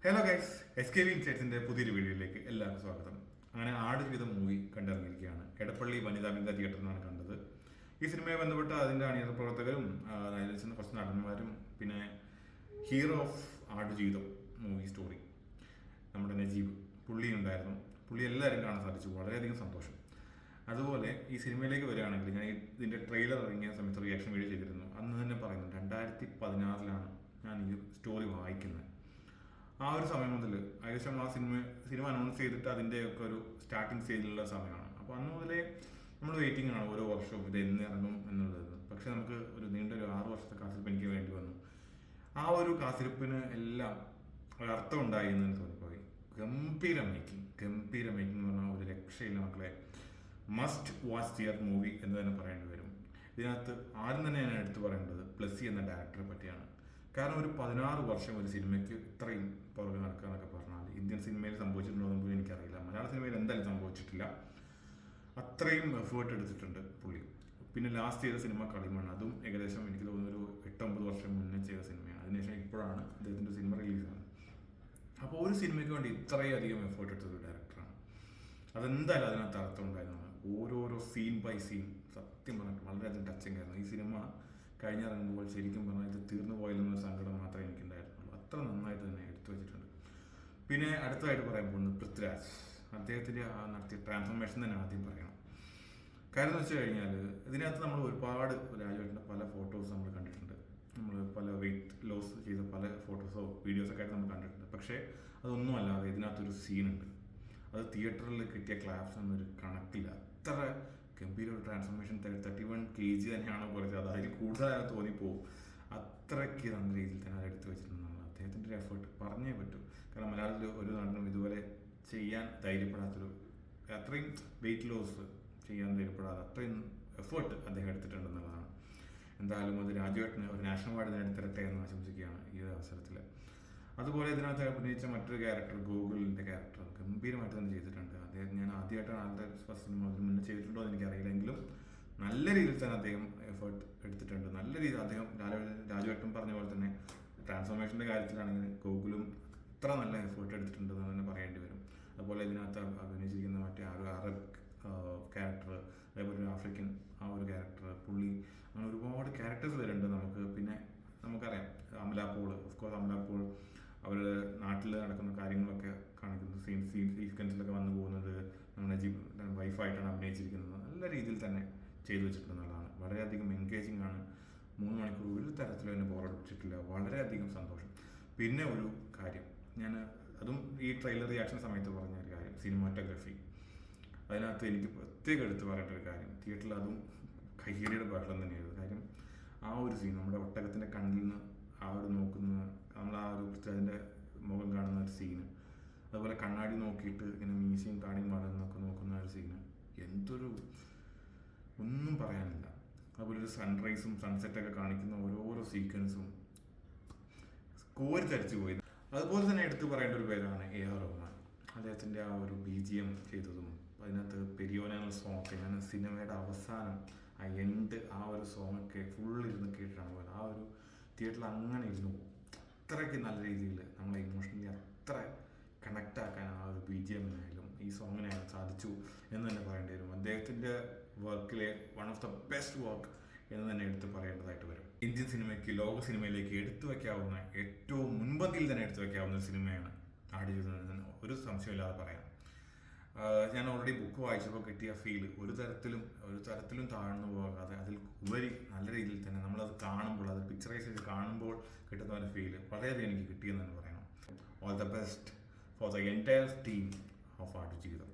Hello guys, എസ്കേവിംഗ് ഇൻസൈറ്റ്സിന്റെ പുതിയൊരു വീഡിയോയിലേക്ക് എല്ലാവർക്കും സ്വാഗതം. അങ്ങനെ ആടുജീവിതം മൂവി കണ്ടിറങ്ങിയിരിക്കുകയാണ്. എടപ്പള്ളി വനിതാ ബിന്ദ തിയേറ്ററിൽ നിന്നാണ് കണ്ടത്. ഈ സിനിമയെ ബന്ധപ്പെട്ട് അതിന്റെ അണിയറ പ്രവർത്തകരും അതിൽ കുറച്ച് നടന്മാരും പിന്നെ hero of Aadujeevitham movie story നമ്മുടെ നജീബ് പുള്ളി ഉണ്ടായിരുന്നു. പുള്ളി എല്ലാവരും കാണാൻ സാധിച്ചു, വളരെയധികം സന്തോഷം. അതുപോലെ ഈ സിനിമയിലേക്ക് വരികയാണെങ്കിൽ ഞാൻ ഇതിന്റെ ട്രെയിലർ ഇറങ്ങിയ സമയത്ത് റിയാക്ഷൻ വീഡിയോ ചെയ്തിരുന്നു. അന്ന് തന്നെ പറയുന്നു 2016 ഞാൻ ഈ സ്റ്റോറി വായിക്കുന്നത്. ആ ഒരു സമയം മുതൽ ഏകദേശം ആ സിനിമ അനൗൺസ് ചെയ്തിട്ട് അതിൻ്റെയൊക്കെ ഒരു സ്റ്റാർട്ടിങ് സ്റ്റേജിലുള്ള സമയമാണ്. അപ്പോൾ അന്ന് മുതലേ നമ്മൾ വെയിറ്റിംഗ് ആണ് ഓരോ വർഷവും ഇത് എന്ന് ഇറങ്ങും എന്നുള്ളത്. പക്ഷെ നമുക്ക് ഒരു നീണ്ട ഒരു 6 വർഷത്തെ കാത്തിരിപ്പ് എനിക്ക് വേണ്ടി വന്നു. ആ ഒരു കാത്തിരിപ്പിന് എല്ലാം ഒരർത്ഥം ഉണ്ടായി എന്ന് തോന്നിപ്പോയി. ഗംഭീര മേക്കിംഗ് എന്ന് പറഞ്ഞാൽ ഒരു രക്ഷയില്ല മക്കളെ. മസ്റ്റ് വാച്ച് തിയേറ്റർ മൂവി എന്ന് തന്നെ പറയേണ്ടി വരും. ഇതിനകത്ത് ആരും തന്നെ ഞാൻ എടുത്തു പറയേണ്ടത് പ്ലസി എന്ന ഡയറക്ടറെ പറ്റിയാണ്. കാരണം ഒരു 16 വർഷം ഒരു സിനിമയ്ക്ക് ഇത്രയും പുറകെ നടക്കുക എന്നൊക്കെ പറഞ്ഞാൽ ഇന്ത്യൻ സിനിമയിൽ സംഭവിച്ചിട്ടുണ്ടോ എന്നുപോലും എനിക്കറിയില്ല. മലയാള സിനിമയിൽ എന്തായാലും സംഭവിച്ചിട്ടില്ല. അത്രയും എഫേർട്ട് എടുത്തിട്ടുണ്ട് പുള്ളി. പിന്നെ ലാസ്റ്റ് ചെയ്ത സിനിമ കളിമണ്ണ്, അതും ഏകദേശം എനിക്ക് തോന്നുന്നു ഒരു 8-9 വർഷം മുന്നേ ചെയ്ത സിനിമയാണ്. അതിനുശേഷം ഇപ്പോഴാണ് അദ്ദേഹത്തിൻ്റെ സിനിമ റിലീസാണ്. അപ്പോൾ ഒരു സിനിമയ്ക്ക് വേണ്ടി ഇത്രയും അധികം എഫേർട്ട് എടുത്തത് ഡയറക്ടറാണ്. അതെന്തായാലും അതിനകത്ത് അർത്ഥം ഉണ്ടായിരുന്നതാണ്. ഓരോരോ സീൻ ബൈ സീൻ സത്യം പറഞ്ഞിട്ട് വളരെയധികം ടച്ചിങ് ആയിരുന്നു. ഈ സിനിമ കഴിഞ്ഞിറങ്ങുമ്പോൾ ശരിക്കും പറഞ്ഞാൽ ഇത് തീർന്നു പോയില്ലെന്നൊരു സങ്കടം മാത്രമേ എനിക്കുണ്ടായിരുന്നുള്ളൂ. അത്ര നന്നായിട്ട് തന്നെ എടുത്തു വെച്ചിട്ടുണ്ട്. പിന്നെ അടുത്തതായിട്ട് പറയാൻ പോകുന്നത് പൃഥ്വിരാജ്. അദ്ദേഹത്തിൻ്റെ ആ നടത്തിയ ട്രാൻസ്ഫോർമേഷൻ തന്നെ ആദ്യം പറയണം. കാര്യം എന്ന് വെച്ച് കഴിഞ്ഞാൽ ഇതിനകത്ത് നമ്മൾ ഒരുപാട് രാജുവേട്ടൻ്റെ പല ഫോട്ടോസ് നമ്മൾ കണ്ടിട്ടുണ്ട്. നമ്മൾ പല വെയിറ്റ് ലോസ് ചെയ്ത പല ഫോട്ടോസോ വീഡിയോസൊക്കെ ആയിട്ട് നമ്മൾ കണ്ടിട്ടുണ്ട്. പക്ഷേ അതൊന്നും അല്ലാതെ ഇതിനകത്തൊരു സീനുണ്ട്. അത് തിയേറ്ററിൽ കിട്ടിയ ക്ലാപ്സ് എന്നൊരു കണക്കില്ല. അത്ര ഗംഭീര ഒരു ട്രാൻസ്ഫോർമേഷൻ. 31 kg തന്നെയാണോ കുറച്ച്, അതിൽ കൂടുതലായി തോന്നിപ്പോവും. അത്രയ്ക്ക് നല്ല രീതിയിൽ തന്നെ അത് എടുത്തു വെച്ചിട്ടുണ്ടെന്നാണ് അദ്ദേഹത്തിൻ്റെ ഒരു എഫേർട്ട് പറഞ്ഞേ പറ്റൂ. കാരണം മലയാളത്തിൽ ഒരു നടനും ഇതുപോലെ ചെയ്യാൻ ധൈര്യപ്പെടാത്തൊരു, അത്രയും വെയിറ്റ് ലോസ് ചെയ്യാൻ ധൈര്യപ്പെടാതെ അത്രയും എഫേർട്ട് അദ്ദേഹം എടുത്തിട്ടുണ്ടെന്നുള്ളതാണ്. എന്തായാലും അത് രാജുവേട്ടന് ഒരു നാഷണൽ അവാർഡ് നേടിത്തരട്ടെ എന്ന് ആശംസിക്കുകയാണ് ഈ ഒരു അവസരത്തിൽ. അതുപോലെ ഇതിനകത്ത് അഭിനയിച്ച മറ്റൊരു ക്യാരക്ടർ, ഗൂഗിളിൻ്റെ ക്യാരക്ടർ ഗംഭീരമായിട്ട് തന്നെ ചെയ്തിട്ടുണ്ട്. അദ്ദേഹം ഞാൻ ആദ്യമായിട്ടാണ് ആളുടെ ഫസ്റ്റ് സിനിമ അതിന് മുന്നേ ചെയ്തിട്ടുണ്ടോ എന്ന് എനിക്കറിയില്ലെങ്കിലും നല്ല രീതിയിൽ തന്നെ അദ്ദേഹം എഫേർട്ട് എടുത്തിട്ടുണ്ട്. നല്ല രീതിയിൽ അദ്ദേഹം രാജുവേട്ടൻ പറഞ്ഞ പോലെ തന്നെ ട്രാൻസ്ഫോർമേഷൻ്റെ കാര്യത്തിലാണെങ്കിൽ ഗൂഗിളും അത്ര നല്ല എഫേർട്ട് എടുത്തിട്ടുണ്ടെന്ന് തന്നെ പറയേണ്ടി വരും. അതുപോലെ ഇതിനകത്ത് അഭിനയിച്ചിരിക്കുന്ന മറ്റേ ആ ഒരു അറബ് ക്യാരക്ടർ, അതേപോലെ ഒരു ആഫ്രിക്കൻ ആ ഒരു ക്യാരക്ടർ, പുള്ളി, അങ്ങനെ ഒരുപാട് ക്യാരക്ടേഴ്സ് വരുന്നുണ്ട് നമുക്ക്. പിന്നെ നമുക്കറിയാം അമല പോൾ അവരുടെ നാട്ടിൽ നടക്കുന്ന കാര്യങ്ങളൊക്കെ കാണിക്കുന്നത് സീക്വൻസിലൊക്കെ വന്നു പോകുന്നത് നമ്മുടെ വൈഫായിട്ടാണ് അഭിനയിച്ചിരിക്കുന്നത്. നല്ല രീതിയിൽ തന്നെ ചെയ്തു വെച്ചിട്ടുണ്ടെന്നുള്ളതാണ്. വളരെയധികം എൻഗേജിങ് ആണ്. 3 മണിക്കൂർ ഒരു തരത്തിലും എന്നെ ബോറടിച്ചിട്ടില്ല. വളരെയധികം സന്തോഷം. പിന്നെ ഒരു കാര്യം ഞാൻ അതും ഈ ട്രെയിലർ റിയാക്ഷൻ സമയത്ത് പറഞ്ഞ ഒരു കാര്യം, സിനിമാറ്റോഗ്രഫി. അതിനകത്ത് എനിക്ക് പ്രത്യേകം എടുത്ത് പറയേണ്ട ഒരു കാര്യം, തിയേറ്ററിൽ അതും കയ്യടിയുടെ ബഹളം തന്നെയായിരുന്നു. കാര്യം ആ ഒരു സീൻ, നമ്മുടെ ഒട്ടകത്തിൻ്റെ കണ്ണിൽ നിന്ന് ആ ഒരു നോക്കുന്ന, നമ്മൾ ആ ഒരു അതിൻ്റെ മുഖം കാണുന്ന ഒരു സീന്, അതുപോലെ കണ്ണാടി നോക്കിയിട്ട് ഇങ്ങനെ മീശയും താടിയും വളർന്നൊക്കെ നോക്കുന്ന ഒരു സീന്, എന്തൊരു, ഒന്നും പറയാനില്ല. അതുപോലെ ഒരു സൺറൈസും സൺസെറ്റൊക്കെ കാണിക്കുന്ന ഓരോരോ സീക്വൻസും കോരിത്തരിച്ചു പോയി. അതുപോലെ തന്നെ എടുത്തു പറയേണ്ട ഒരു പേരാണ് AR റഹ്മാൻ. അദ്ദേഹത്തിൻ്റെ ആ ഒരു BGM ചെയ്തതും അതിനകത്ത് പെരിയോന എന്ന സോങ്ങൊക്കെ ഞാൻ സിനിമയുടെ അവസാനം ആ എൻഡ് ആ ഒരു സോങ്ങൊക്കെ ഫുള്ളിരുന്ന് കേട്ടിട്ടാണ് പോയത്. ആ ഒരു തിയേറ്ററിൽ അങ്ങനെ ഇരുന്നു. അത്രയ്ക്ക് നല്ല രീതിയിൽ നമ്മളെ ഇമോഷണലി അത്ര കണക്റ്റ് ആക്കാൻ ആ ഒരു BGMനായാലും ഈ സോങ്ങിനായാലും സാധിച്ചു എന്ന് തന്നെ പറയേണ്ടി വരും. അദ്ദേഹത്തിൻ്റെ വർക്കിലെ one of the best work എന്ന് തന്നെ എടുത്ത് പറയേണ്ടതായിട്ട് വരും. ഇന്ത്യൻ സിനിമയ്ക്ക്, ലോക സിനിമയിലേക്ക് എടുത്തു വയ്ക്കാവുന്ന, ഏറ്റവും മുൻപന്തിയിൽ തന്നെ എടുത്തു വയ്ക്കാവുന്ന ഒരു സിനിമയാണ് ആടുജീവിതം. ഒരു സംശയമില്ലാതെ പറയാം. ഞാൻ ഓൾറെഡി ബുക്ക് വായിച്ചപ്പോൾ കിട്ടിയ ഫീൽ ഒരു തരത്തിലും താഴ്ന്നു പോകാതെ അതിൽ ഉപരി നല്ല രീതിയിൽ തന്നെ നമ്മളത് കാണുമ്പോൾ, അത് പിക്ചറൈസ് ചെയ്ത് കാണുമ്പോൾ കിട്ടുന്ന ഒരു ഫീൽ വളരെയധികം എനിക്ക് കിട്ടിയെന്ന് തന്നെ പറയണം. All the best for the entire team of Aadujeevitham.